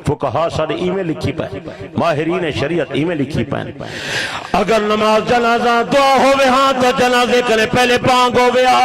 فقہا سارے ای میں لکھی پائیں، ماہرین شریعت ای میں لکھی پائیں، اگر نماز جنازہ دعا ہوئے ہاں تو جنازے کرے پہلے پانگ ہویا،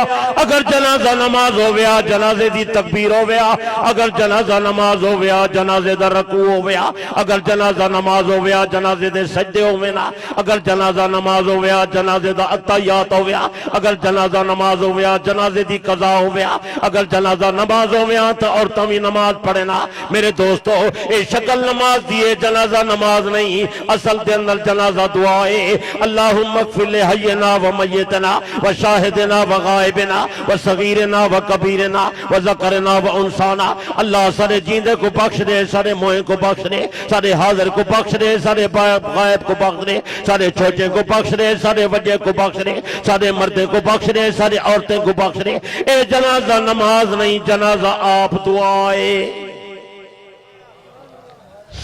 اگر جنازہ نماز ہویا جنازے دی تکبیر ہویا، اگر جنازہ نماز ہویا جنازے دا رکوع ہویا، اگر جنازہ نماز ہویا جنازے دے سجدے ہویا، اگر جنازہ نماز ہویا جنازے دا اتحیات ہویا، اگر جنازہ نماز ہویا جنازے دی قضا ہویا، اگر جنازہ نماز ہویا تو عورتوں بھی نماز پڑھنا۔ میرے دوستو اے شکل نماز دیئے جنازہ نماز نہیں، اصل دے اندر جنازہ دعائے اللہم اغفر لحینا و میتنا و شاہدنا و غائبنا و صغیرنا و کبیرنا و ذکرنا و انسانا۔ اللہ سارے جیندے کو بخش دے، سارے موئے کو بخش دے، سارے حاضر کو بخش دے، سارے غائب کو بخش دے، سارے چھوٹے کو بخش دے، سارے وجہ کو بخش دے، سارے مردے کو بخش دے، سارے عورتیں کو بخش دے۔ اے جنازہ نماز نہیں، جنازہ آپ دعائے۔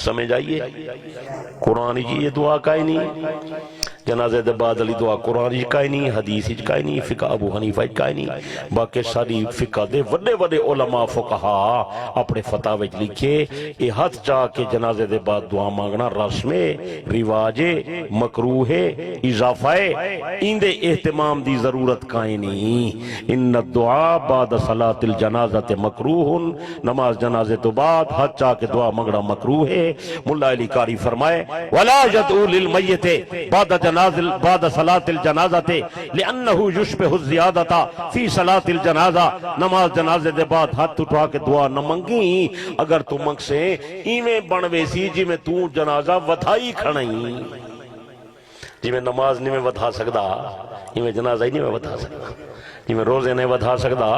سمجھ آئیے قرآن جی یہ دعا کا ہی نہیں، جنازے دے بعد علی دعا قرآن جی کا ہی نہیں، حدیث جی کا ہی نہیں، فقہ ابو حنیفہ جی کا ہی نہیں، باقی ساری فقہ دے وڈے وڈے علماء فقہا اپنے فتاوی لکھے یہ ہاتھ چاہ کے جنازے دے بعد دعا مانگنا رسم رواج مکروہ اضافہ ان دے اہتمام دی ضرورت کا ہی نہیں۔ ان الدعاء بعد صلاۃ الجنازہ مکروہ، نماز جنازے تو بعد ہاتھ چاہ کے دعا مانگنا مکروہ ہے۔ ملا علی قاری فرمائے ولا يدعو للمیت بعد صلاة الجنازہ لأنه يشبه الزیادة فی صلاة الجنازہ، نماز جنازے دے بعد ہاتھ اٹھا کے دعا نہ منگی، اگر تو منگ سے ایویں بنوے سی جی میں تو جنازہ ودھائی کھڑائی، جی میں نماز نہیں میں ودھا سکدا، ایویں جنازہ ہی نہیں میں ودھا سکدا، جی میں روزے نہیں ودھا سکدا،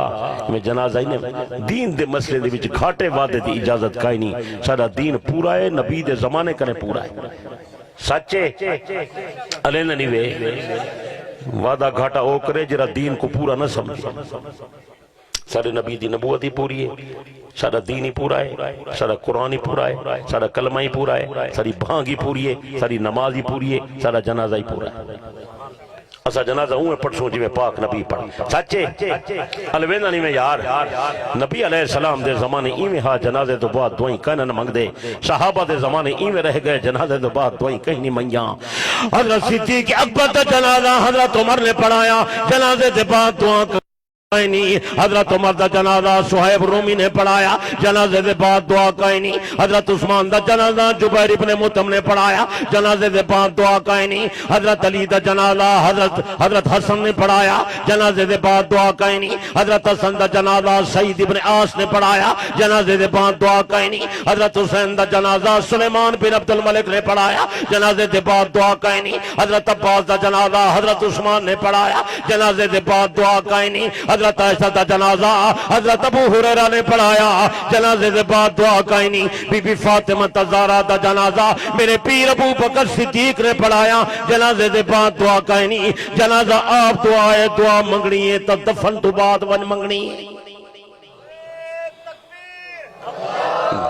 میں جنازہ ہی نہیں۔ دین دے مسئلے دے وچ کھاٹے وعدے دی اجازت کائی نہیں، سارا دین پورا ہے، نبی دے زمانے کنے پورا ہے، سچے علینا نہیں وے وعدہ گھاٹا ہو کرے جرا دین کو پورا نہ سمجھے۔ سارے نبی دی نبوت ہی پوری ہے، سارا دین ہی پورا ہے، سارا قرآن ہی پورا ہے، سارا کلمہ ہی پورا ہے، ساری بھانگ ہی پوری ہے، ساری نماز ہی پوری ہے، سارا جنازہ ہی پورا ہے۔ اسا جنازہ ہوں پڑھسوں جی میں پاک نبی پڑھ سچے الوینا نہیں میں یار نبی علیہ السلام دے زمانے ایویں ہاں جنازے تو بعد دعائیں کہنا نہ منگ دے، صحابہ دے زمانے ایویں رہ گئے جنازے تو بعد دعائیں کہیں نہیں منگیاں۔ حضرت صدیق اکبر دا جنازہ حضرت عمر نے پڑھایا، جنازے دے بعد دعا نہیں، حضرت عمر دا جنازہ صہیب رومی نے پڑھایا، جنازے دے بعد دعا کہیں نہیں، حضرت عثمان دا جنازہ جبیر ابن مطعم نے پڑھایا، جنازے دے بعد دعا کہیں نہیں، حضرت علی دا جنازہ حضرت حسن نے پڑھایا، جنازے دے بعد دعا کہیں نہیں، حضرت حسن دا جنازہ سعید ابن عاص نے پڑھایا، جنازے دے بعد دعا کہیں نہیں، حضرت حسین دا جنازہ سلیمان بن عبد الملک نے پڑھایا، جنازے دے بعد دعا کہیں نہیں، حضرت عباس دا جنازہ حضرت عثمان نے پڑھایا، جنازے دے بعد دعا کہیں نہیں، حضرت عائشہ دا جنازہ حضرت ابو ہریرہ نے پڑھایا، جنازے دے بعد دعا کہیں نہیں، بی بی فاطمہ الزہرا دا جنازہ میرے پیر ابو بکر صدیق نے پڑھایا، جنازے دے بعد دعا کہیں نہیں، جنازہ آپ دعا منگنی ہے تب دفن تو بعد ون منگنی ہے،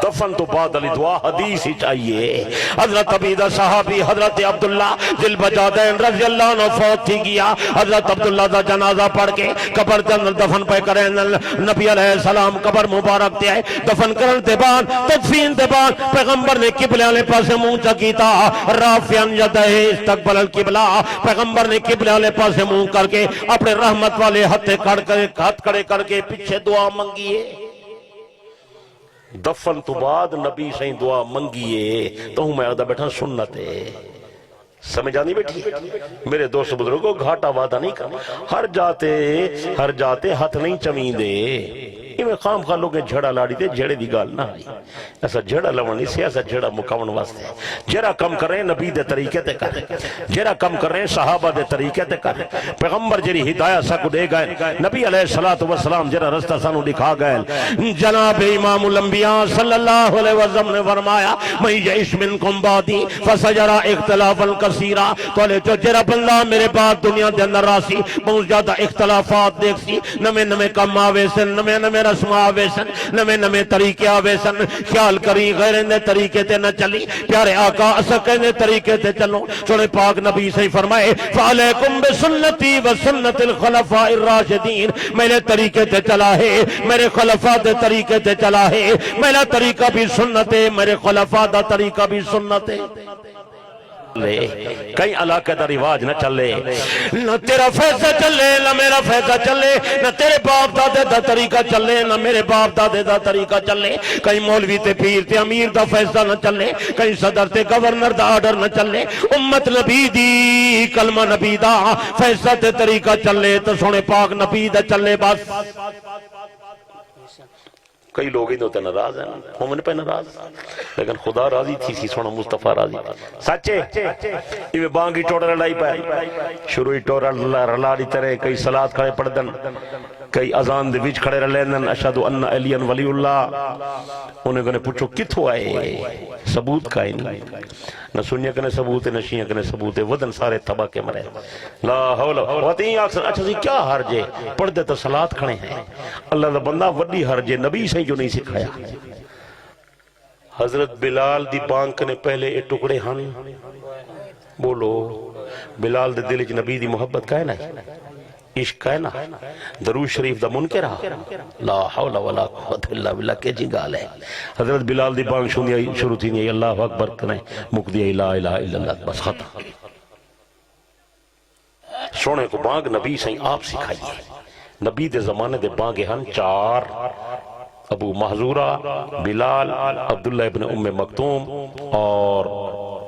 دفن تو بعد علی دعا حدیث ہی چاہیے۔ حضرت عبیدہ صحابی حضرت عبداللہ ذی البجادین رضی اللہ عنہ فوت تھی گیا، حضرت عبداللہ دا جنازہ پڑھ کے قبر کے اندر دفن پہ کریں، نبی علیہ السلام قبر مبارک تے آئے، دفن کرن تے بعد تدفین تے بعد پیغمبر نے قبلے والے پاسے منہ چکیتا، رافعن یدہ استقبل القبلہ، پیغمبر نے قبلے والے پاسے منہ کر کے اپنے رحمت والے ہاتھ کھڑے کر کے پیچھے دعا منگیے۔ دفن تو بعد نبی سے دعا منگیے تو ہوں میں ادا بیٹھا سنت ہے، سمجھ آنی بیٹھی میرے دوست بزرگوں گھاٹا وعدہ نہیں کرنا، ہر جاتے ہاتھ نہیں چمین دے، میں خام خواہ لوگیں جھڑا لاڑی دے، جھڑے دی گال نہ آئی، ایسا جھڑا لونی سے ایسا جھڑا مکاون واسطے، جھڑا کم کر رہے ہیں نبی دے طریقے تے کر، جھڑا کم کر رہے ہیں صحابہ دے طریقے تے کر، پیغمبر جری ہدایہ سکو دے گئے، نبی علیہ السلام جرا رستہ سانو دکھا گئے، جناب امام الانبیاء صلی اللہ علیہ وسلم نے فرمایا میں یعش منکم بعدی فسجرا اختلافا کثیرا، تو لے جو جرا بندہ میرے بعد دنیا دے اندر راسی بہت زیادہ اختلافات دیکھ سی، نمے کم آوے سے نمے رسم آوے سن نمے نمے طریقے آوے سن خیال کری غیر نے طریقے تے نہ چلی پیارے آقا اسکے نے طریقے تے چلو سونے پاک نبی سے فرمائے فعلیکم بسنتی و سنت الخلفاء الراشدین میرے طریقے تے چلا ہے میرے خلفاء دے طریقے تے چلا ہے میرا طریقہ بھی سنت ہے میرے خلفاء دا طریقہ بھی سنت ہے کئی علاقے دا رواج نہ چلے نہ تیرا فیصلہ چلے نہ میرا فیصلہ چلے نہ تیرے باپ دادے دا طریقہ چلے نہ میرے باپ دادے دا طریقہ چلے کئی مولوی تے پیر تے امیر دا فیصلہ نہ چلے کئی صدر تے گورنر دا آرڈر نہ چلے امت نبی دی کلمہ نبی دا فیصلہ تے طریقہ چلے تو سونے پاک نبی دا چلے بس کئی لوگ ہی ہوتے ناراض ہیں مومن پہ ناراض لیکن خدا راضی تھی سی سونا مصطفیٰ راضی سچے یہ بانگی ٹوڑا لڑائی پہ شروعی ٹوڑا رلاڑی ترے کئی صلاة کھڑے پڑھ دن کئی اذان دے وچ کھڑے رلیندن اشہدو ان علیاً ولی اللہ انہیں کہنے پوچھو کتھو آئے ثبوت کا ہی نہیں نہ سنیا کنے ثبوت نہ شیعہ کنے ثبوت ودن سارے تباہ کے مرے لا حول وطین اکثر اچھا سی کیا حرجے پڑھ دے تو صلاة کھڑے ہیں اللہ دا بندہ وڈی حرجے نبی سے جو نہیں سکھایا حضرت بلال دی بانک نے پہلے اے ٹکڑے ہن بولو بلال دے دل نبی دی محبت کا ہے نا عشق ہے نا درود شریف دا منکر رہا لا حول ولا قوت الا باللہ کے جی گال ہے حضرت بلال دی بانگ شروع تھی نہیں اللہ اکبر کریں مک دی لا الہ الا اللہ بس ختم سونے کو بانگ نبی سے آپ سکھائیے نبی دے زمانے دے بانگے ہن چار ابو محذورہ بلال عبداللہ ابن ام مکتوم اور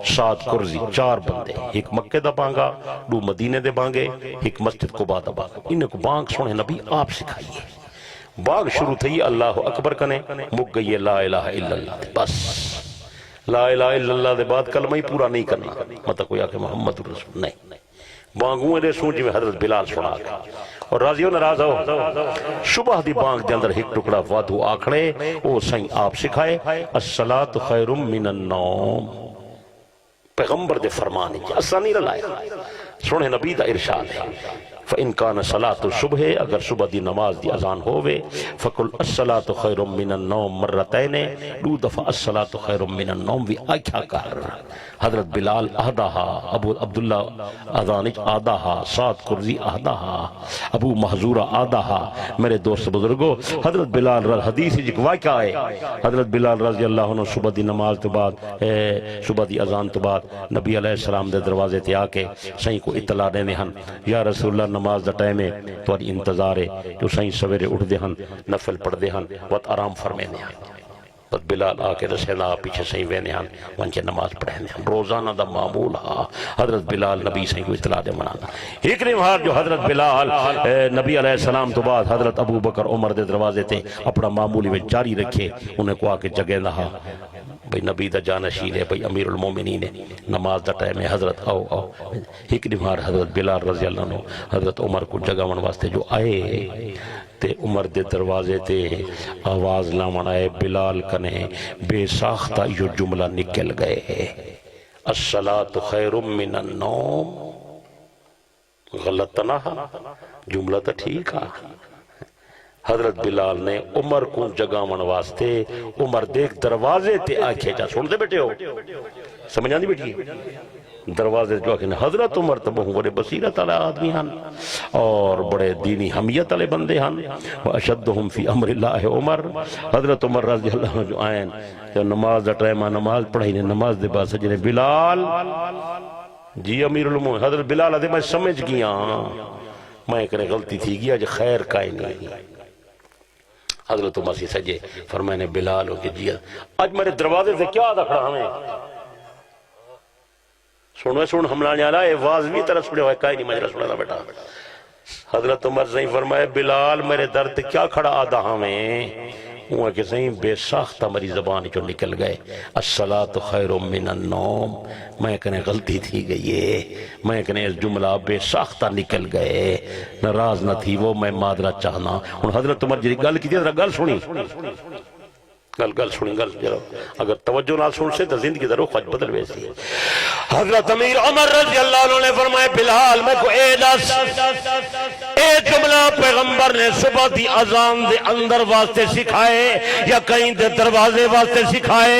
سعد قرزی چار بندے ایک مکہ دا بانگا دو مدینے دے بانگے ایک مسجد قباء دا بانگا انہیں کو بانگ سونے نبی آپ سکھائیے بانگ شروع تھی اللہ اکبر کنے مک گئی لا الہ الا اللہ بس لا الہ الا اللہ دے بعد کلمہ ہی پورا نہیں کرنا مطلب کوئی آکے محمد رسول نہیں بانگوں دے سونچی میں حضرت بلال سنا گا اور راضیوں ناراض ہو شبہ دی بانگ دے اندر ایک ٹکڑا وادو آکھڑے او سائیں آپ سکھائے الصلاۃ خیر من النوم پیغمبر دے فرمانے کی اسا نہیں رلائے سونے نبی دا ارشاد ہے فَإِن كَانَ صَلَاةُ الصُّبْحِ اگر صبح دی نماز دی اذان ہوئے فَقُلْ الصَّلَاةُ خَيْرٌ مِّنَ النَّوْمِ مرتين دو دفعہ الصَّلَاةُ خَيْرٌ مِّنَ النَّوْمِ بھی آکھا کر حضرت بلال اہدہا ابو عبداللہ اذانج آدہا سعد قرزی اہدہا ابو محذورہ آدہا میرے دوست بزرگو حضرت بلال حدیث جک واقعہ ہے حضرت بلال رضی اللہ عنہ صبح دی نماز تو بعد صبح دی اذان تو بعد نبی علیہ السلام دے دروازے تے آکے سہیں کو اطلاع دینے ہن یا رسول اللہ نماز دا ٹائم ہے تو انتظار ہے جو سائیں سویرے اٹھ دے ہن نفل پڑھ دے ہن وقت آرام فرمینے ہن بس بلال آکے رسیدہ پیچھے سائیں وینے ہن وانچے نماز پڑھنے ہن روزانہ دا معمول ہا حضرت بلال نبی سائیں کو اطلاع دے منانا ایک نمہار جو حضرت بلال نبی علیہ السلام تو بعد حضرت ابو بکر عمر دے دروازے تے اپنا معمولی میں جاری رکھے انہیں کو آکے جگہ نہا بھئی نبی دا جانشین ہے بھئی امیر المومنین ہے نماز دا ٹائم ہے حضرت آؤ ایک نمہار حضرت بلال رضی اللہ عنہ حضرت عمر کو جگہ من واسطے جو آئے تے عمر دے دروازے تے آواز لامن آئے بلال کنے بے ساختہ یہ جملہ نکل گئے الصلاۃ خیر من النوم غلط نہ جملہ تا ٹھیک ہے حضرت بلال نے عمر کو جگہ من واسطے عمر دیکھ دروازے تے آکھے جا سن دے بیٹے ہو سمجھ آندی بیٹی دروازے جو آکھے حضرت عمر تو بہن بڑے بصیرت علی آدمی ہن اور بڑے دینی حمیت علی بندے ہن واشدہم فی امر اللہ عمر حضرت عمر رضی اللہ عنہ جو آئین جو نماز دا ٹائم نماز پڑھائی نے نماز دے بعد سجنے بلال جی امیر المومنین حضرت بلال آدھے میں سمجھ گیا میں کرے غلطی تھی گیا جو خیر کا ہی نہیں حضرت عمر سے سجے فرمائنے بلال ہو کہ جی آج میرے دروازے سے کیا آدھا کھڑا ہمیں سن ہملانے آلہ اے واضوی طرح سنے ہوئے کائی نہیں مجرہ سنے بیٹا حضرت عمر سے فرمائے بلال میرے درد کیا کھڑا آدھا ہمیں وہ کہ صحیح بے ساختہ میری زبان جو نکل گئے الصلاۃ خیر من النوم میں کہنے غلطی تھی گئی ہے میں کہنے اس جملہ بے ساختہ نکل گئے ناراض نہ تھی وہ میں معذرت چاہنا ان حضرت عمر جی گل کی تھی گل سنی گل سنی گل جرا اگر توجہ نال سن سے تو زندگی دا رخ بدل ویسی. حضرت امیر عمر رضی اللہ عنہ نے فرمایا بلال میں کو اے دس اے جملہ پیغمبر نے صبح دی اذان دے اندر واسطے سکھائے یا کہیں دے دروازے واسطے سکھائے؟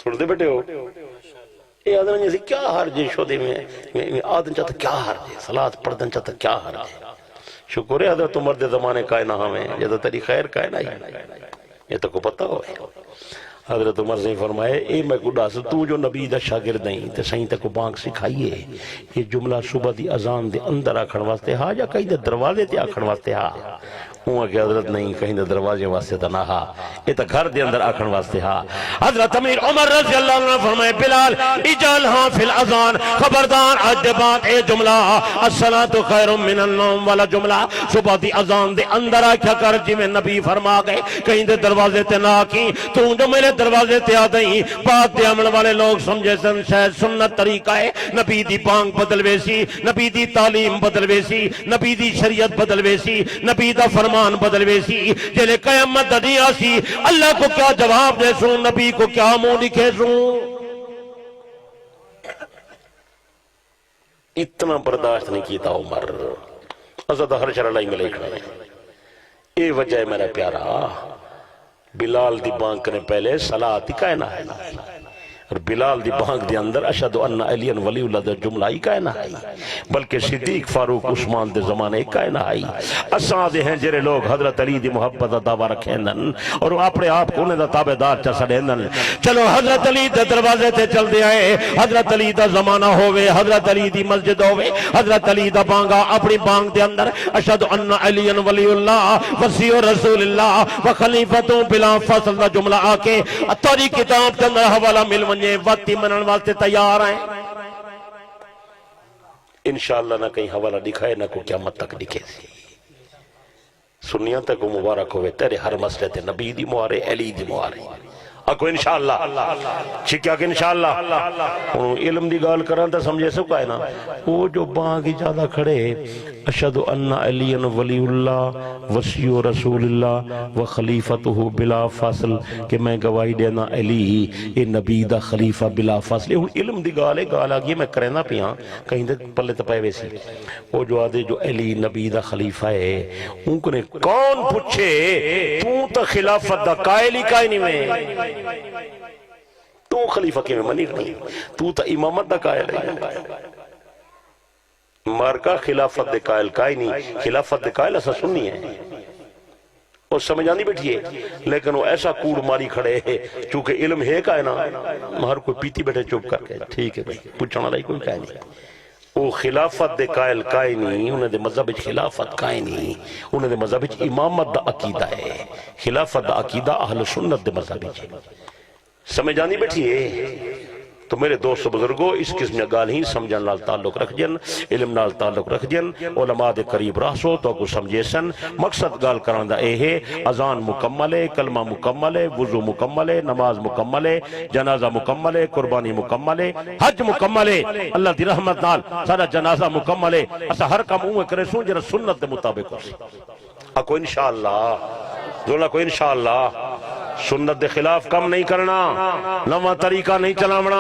سن دے بیٹے ہو اے آدھن جیسے کیا حرج ہے شودے میں آدھن چاہتا کیا حرج ہے صلاة پڑھدن چاہتا کیا حرج ہے. شکر ہے حضرت عمر دے زمانے کائنہ ہمیں جدہ تری خیر کائنہ ہی یہ تو کو پتہ ہوئے. حضرت عمر سے فرمائے اے میں گڈا سے تو جو نبی دا شاگرد نہیں تے سہیں تک کو بانک سکھائیے یہ جملہ صبح دی اذان دے اندر آکھن واسطے ہاں یا کہیں دے دروازے تے آکھن واسطے ہاں؟ ہوں کہ حضرت نہیں کہیں دے دروازے واسطے تا نہ ہاں یہ تا گھر دے اندر آکھن واسطے ہاں. حضرت امیر عمر رضی اللہ عنہ فرمائے بلال اجال ہاں فی الاذان خبردار آج دے بعد اے جملہ الصلاۃ خیر من النوم والا جملہ صبح دی اذان دے اندر آکھا کر جی میں نبی فرما گئے کہیں دے دروازے تے نہ کی تو جو میرے دروازے تے آ دیں بات دے عمل والے لوگ سمجھے سن شاید سنت طریقہ ہے نبی دی بانگ بدل ویسی نبی دی تعلیم بدل ویسی نبی دی شریعت بدل ویسی نبی دا فرمان بدل ویسی جلے قیامت دی آسی اللہ کو کیا جواب دے سوں نبی کو کیا منہ لکھے سوں. اتنا برداشت نہیں کیتا عمر حضرت ہر شرع لائی میں لکھنا ہے. اے وجہ ہے میرا پیارا بلال دی بانک نے پہلے صلاة کائنہ ہے اور بلال دی بانک دی اندر اشہد ان علی ولی اللہ دا جملہ ہی کائنہ ہے بلکہ صدیق فاروق عثمان دے زمانے کائنہ ہے. اساں دے ہیں جرے لوگ حضرت علی دی محبت دا دعویٰ رکھیں دن اور اپنے آپ کو انہیں دا تابعدار چا سڑیں دن. چلو حضرت علی دے دروازے تے چل دے آئے حضرت علی دا زمانہ ہوئے حضرت علی دی مسجد ہوئے حضرت علی دا بانگا اپنی بانگ دے اندر اشہد ان علی ولی اللہ وصی رسول اللہ و خلیفتوں بلا فصل دا جملہ آکے اتاری کتاب کے اندر حوالہ مل یہ وقتی منن واسطے تیار ہیں. انشاءاللہ نہ کہیں حوالہ دکھائے نہ کو قیامت تک دکھے سی. سنیاں تک کو مبارک ہوئے تیرے ہر مسئلے تے نبی دی موارے علی دی موارے اکو انشاءاللہ چھکیا کہ انشاءاللہ انہوں علم دی گال کران تا سمجھے سکا ہے نا وہ جو بانگی زیادہ کھڑے اشہد ان علی ولی اللہ وصی رسول اللہ و خلیفتہ بلا فاصل کہ میں گواہی دینا علی اے نبی دا خلیفہ بلا فاصل. علم دی گال ہے گال آگئی میں کرینا پیاں کہیں دے پلے تپائے ویسی وہ جو آدھے جو علی نبی دا خلیفہ ہے ان کو نے کون پوچھے تو تا خلافت دا قائل ہی قائنی میں تو خلیفہ کے میں منی نہیں تو تا امامت دا قائل ہے مارکا خلافت دے قائل قائل نہیں خلافت دے قائل ایسا سننی ہے اور سمجھ آنی بیٹھئے لیکن وہ ایسا کوڑ ماری کھڑے ہے چونکہ علم ہے کا ہے نا ہر کوئی پیتی بیٹھے چوپ کر کے ٹھیک ہے بھائی پوچھنا لائی کوئی کہہ نہیں وہ خلافت دے قائل قائل نہیں انہیں دے مذہب خلافت قائل نہیں انہیں دے مذہب امامت دا عقیدہ ہے خلافت دا عقیدہ اہل سنت دے مذہب سمجھ آنی بیٹھئے. تو میرے دوست بزرگوں اس قسم گال ہی سمجھن نال تعلق رکھ جن علم نال تعلق رکھ جن علماء دے قریب رہسو تو کو سمجھے سن مقصد گال کران دا اے ہے اذان مکمل ہے کلمہ مکمل ہے وضو مکمل ہے نماز مکمل ہے جنازہ مکمل ہے قربانی مکمل ہے حج مکمل ہے اللہ دی رحمت نال سارا جنازہ مکمل ہے اسا ہر کام اوے کرے سوں جڑا سنت دے مطابق ہو سی اکو انشاءاللہ زولا کو انشاءاللہ سنت دے خلاف کم نہیں کرنا نواں طریقہ نہیں چلاونا